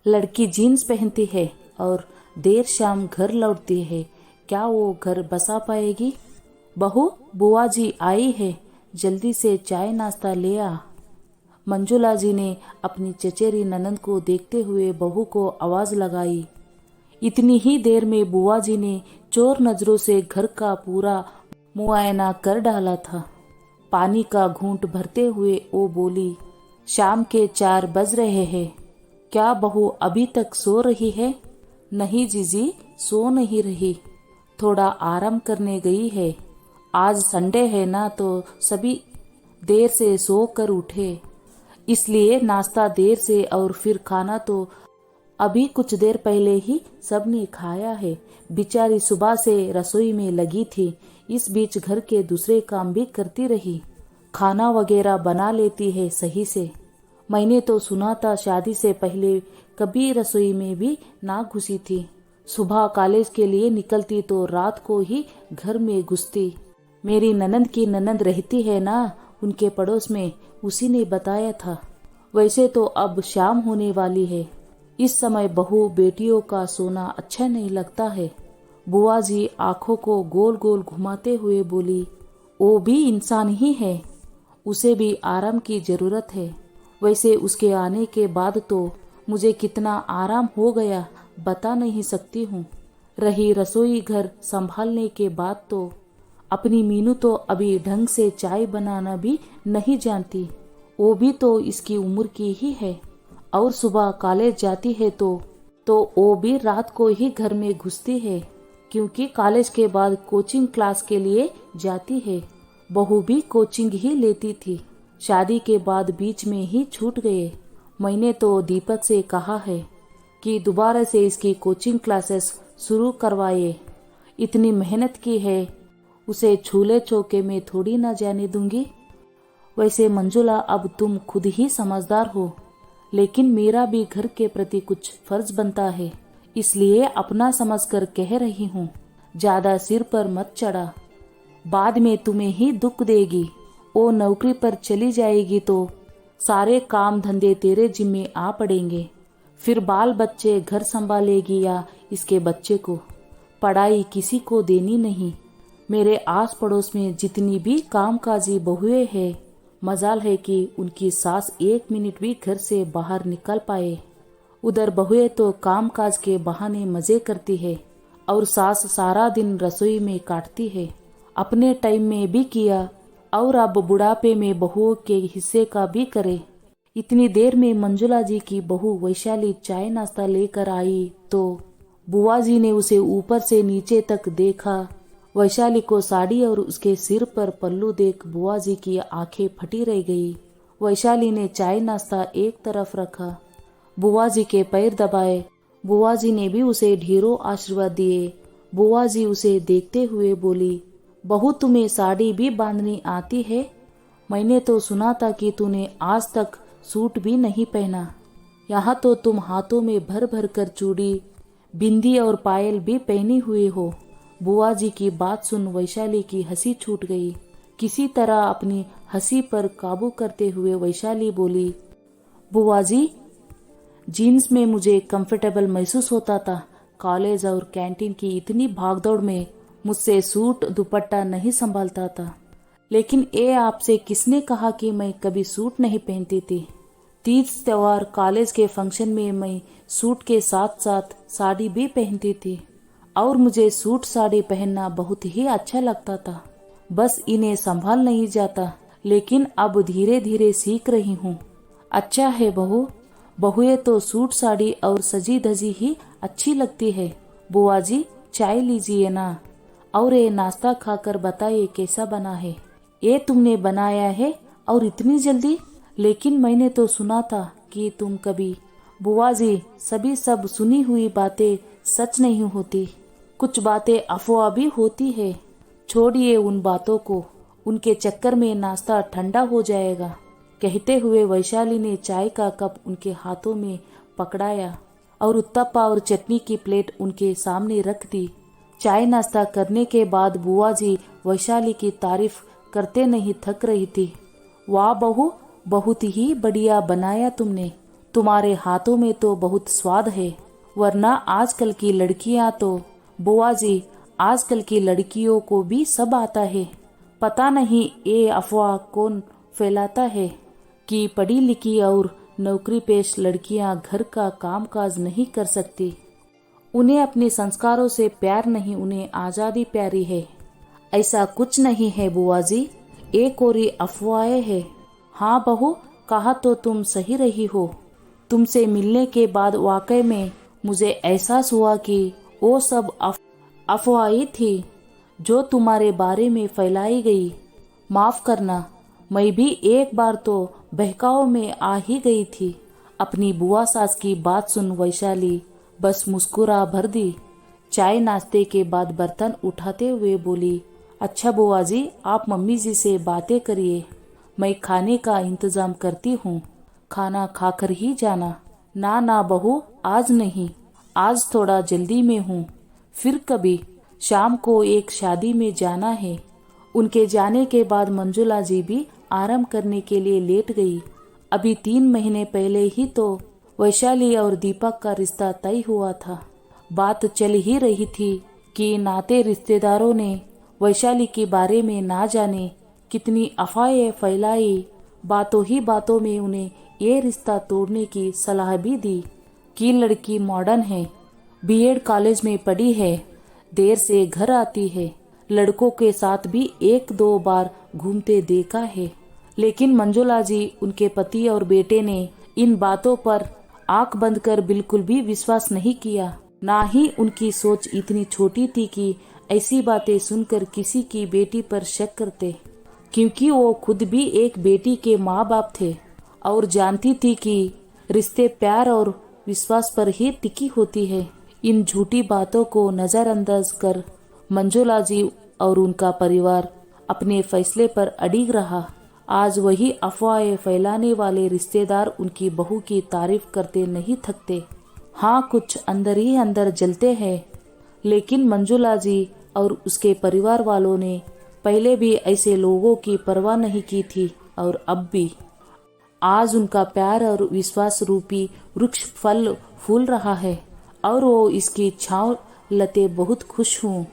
लड़की जीन्स पहनती है और देर शाम घर लौटती है, क्या वो घर बसा पाएगी? बहू, बुआ जी आई है, जल्दी से चाय नाश्ता ले आ। मंजुला जी ने अपनी चचेरी ननंद को देखते हुए बहू को आवाज लगाई। इतनी ही देर में बुआ जी ने चोर नजरों से घर का पूरा मुआयना कर डाला था। पानी का घूंट भरते हुए वो बोली, शाम के 4 बज रहे हैं, क्या बहू अभी तक सो रही है? नहीं जीजी, सो नहीं रही, थोड़ा आराम करने गई है। आज संडे है ना, तो सभी देर से सो कर उठे, इसलिए नाश्ता देर से और फिर खाना तो अभी कुछ देर पहले ही सबने खाया है। बेचारी सुबह से रसोई में लगी थी, इस बीच घर के दूसरे काम भी करती रही, खाना वगैरह बना लेती है सही से। मैंने तो सुना था शादी से पहले कभी रसोई में भी ना घुसी थी। सुबह कॉलेज के लिए निकलती तो रात को ही घर में घुसती। मेरी ननंद की ननंद रहती है ना, उनके पड़ोस में, उसी ने बताया था। वैसे तो अब शाम होने वाली है, इस समय बहू बेटियों का सोना अच्छा नहीं लगता है। बुआ जी आंखों को गोल गोल घुमाते हुए बोली, वो भी इंसान ही है, उसे भी आराम की जरूरत है। वैसे उसके आने के बाद तो मुझे कितना आराम हो गया बता नहीं सकती हूँ। रही रसोई घर संभालने के बाद तो अपनी मीनू तो अभी ढंग से चाय बनाना भी नहीं जानती, वो भी तो इसकी उम्र की ही है। और सुबह कॉलेज जाती है तो वो भी रात को ही घर में घुसती है, क्योंकि कॉलेज के बाद कोचिंग क्लास के लिए जाती है। बहू भी कोचिंग ही लेती थी, शादी के बाद बीच में ही छूट गए। मैंने तो दीपक से कहा है कि दोबारा से इसकी कोचिंग क्लासेस शुरू करवाए। इतनी मेहनत की है, उसे छूले चौके में थोड़ी ना जाने दूंगी। वैसे मंजुला, अब तुम खुद ही समझदार हो, लेकिन मेरा भी घर के प्रति कुछ फर्ज बनता है, इसलिए अपना समझकर कह रही हूँ, ज्यादा सिर पर मत चढ़ा, बाद में तुम्हें ही दुख देगी। वो नौकरी पर चली जाएगी तो सारे काम धंधे तेरे जिम्मे आ पड़ेंगे, फिर बाल बच्चे घर संभालेगी या इसके बच्चे को? पढ़ाई किसी को देनी नहीं। मेरे आस पड़ोस में जितनी भी कामकाजी बहुएं हैं, मजाल है कि उनकी सास 1 मिनट भी घर से बाहर निकल पाए। उधर बहुएं तो कामकाज के बहाने मजे करती है और सास सारा दिन रसोई में काटती है। अपने टाइम में भी किया और अब बुढ़ापे में बहुओं के हिस्से का भी करे। इतनी देर में मंजुला जी की बहू वैशाली चाय नाश्ता लेकर आई तो बुआ जी ने उसे ऊपर से नीचे तक देखा। वैशाली को साड़ी और उसके सिर पर पल्लू देख बुआ जी की आंखें फटी रह गई। वैशाली ने चाय नाश्ता एक तरफ रखा, बुआ जी के पैर दबाए। बुआ जी ने भी उसे ढेरों आशीर्वाद दिए। बुआ जी उसे देखते हुए बोली, बहू तुम्हें साड़ी भी बांधनी आती है? मैंने तो सुना था कि तूने आज तक सूट भी नहीं पहना, यहाँ तो तुम हाथों में भर भर कर चूड़ी, बिंदी और पायल भी पहनी हुई हो। बुआ जी की बात सुन वैशाली की हंसी छूट गई। किसी तरह अपनी हंसी पर काबू करते हुए वैशाली बोली, बुआ जी, जीन्स में मुझे कंफर्टेबल महसूस होता था। कॉलेज और कैंटीन की इतनी भागदौड़ में मुझसे सूट दुपट्टा नहीं संभालता था। लेकिन ये आपसे किसने कहा कि मैं कभी सूट नहीं पहनती थी? तीज त्योहार, कॉलेज के फंक्शन में मैं सूट के साथ साथ साड़ी भी पहनती थी और मुझे सूट साड़ी पहनना बहुत ही अच्छा लगता था। बस इन्हें संभाल नहीं जाता, लेकिन अब धीरे धीरे सीख रही हूँ। अच्छा है बहू, बहुएं तो सूट साड़ी और सजी धजी ही अच्छी लगती है। बुआ जी, चाय लीजिए ना, और ये नाश्ता खाकर बताइए कैसा बना है। ये तुमने बनाया है और इतनी जल्दी? लेकिन मैंने तो सुना था कि तुम कभी। बुआ जी, सब सुनी हुई बातें सच नहीं होती, कुछ बातें अफवाह भी होती है। छोड़िए उन बातों को, उनके चक्कर में नाश्ता ठंडा हो जाएगा। कहते हुए वैशाली ने चाय का कप उनके हाथों में पकड़ाया और उत्तपा और चटनी की प्लेट उनके सामने रख दी। चाय नाश्ता करने के बाद बुआ जी वैशाली की तारीफ करते नहीं थक रही थी। वाह बहू, बहुत ही बढ़िया बनाया तुमने, तुम्हारे हाथों में तो बहुत स्वाद है, वरना आजकल की लड़कियां तो, बुआ जी, आजकल की लड़कियों को भी सब आता है। पता नहीं ये अफवाह कौन फैलाता है कि पढ़ी लिखी और नौकरी पेश लड़कियां घर का कामकाज नहीं कर सकती। उन्हें अपने संस्कारों से प्यार नहीं, उन्हें आज़ादी प्यारी है। ऐसा कुछ नहीं है बुआ जी, एक कोरी अफवाहें है। हाँ बहू, कहा तो तुम सही रही हो। तुमसे मिलने के बाद वाकई में मुझे एहसास हुआ कि वो सब अफवाहें थी जो तुम्हारे बारे में फैलाई गई। माफ करना, मैं भी एक बार तो बहकाव में आ ही गई थी। अपनी बुआ सास की बात सुन वैशाली बस मुस्कुरा भर दी। चाय नाश्ते के बाद बर्तन उठाते हुए बोली, अच्छा बुआ जी, आप मम्मी जी से बातें करिए, मैं खाने का इंतजाम करती हूँ, खाना खाकर ही जाना। ना ना बहू, आज नहीं, आज थोड़ा जल्दी में हूँ, फिर कभी। शाम को एक शादी में जाना है। उनके जाने के बाद मंजुला जी भी आराम करने के लिए लेट गई। अभी 3 महीने पहले ही तो वैशाली और दीपक का रिश्ता तय हुआ था। बात चल ही रही थी कि नाते रिश्तेदारों ने वैशाली के बारे में ना जाने कितनी अफवाहें फैलाई। बातों ही बातों में उन्हें ये रिश्ता तोड़ने की सलाह भी दी कि लड़की मॉडर्न है, बीएड कॉलेज में पढ़ी है, देर से घर आती है, लड़कों के साथ भी 1-2 बार घूमते देखा है। लेकिन मंजुला जी, उनके पति और बेटे ने इन बातों पर आंख बंद कर बिल्कुल भी विश्वास नहीं किया। ना ही उनकी सोच इतनी छोटी थी कि ऐसी बातें सुनकर किसी की बेटी पर शक करते, क्योंकि वो खुद भी एक बेटी के माँ बाप थे और जानती थी कि रिश्ते प्यार और विश्वास पर ही टिकी होती है। इन झूठी बातों को नजरअंदाज कर मंजुला जी और उनका परिवार अपने फैसले पर अड़िग रहा। आज वही अफवाहें फैलाने वाले रिश्तेदार उनकी बहू की तारीफ करते नहीं थकते। हाँ, कुछ अंदर ही अंदर जलते हैं, लेकिन मंजुला जी और उसके परिवार वालों ने पहले भी ऐसे लोगों की परवाह नहीं की थी और अब भी। आज उनका प्यार और विश्वास रूपी वृक्ष फल फूल रहा है और वो इसकी छांव लते बहुत खुश हूँ।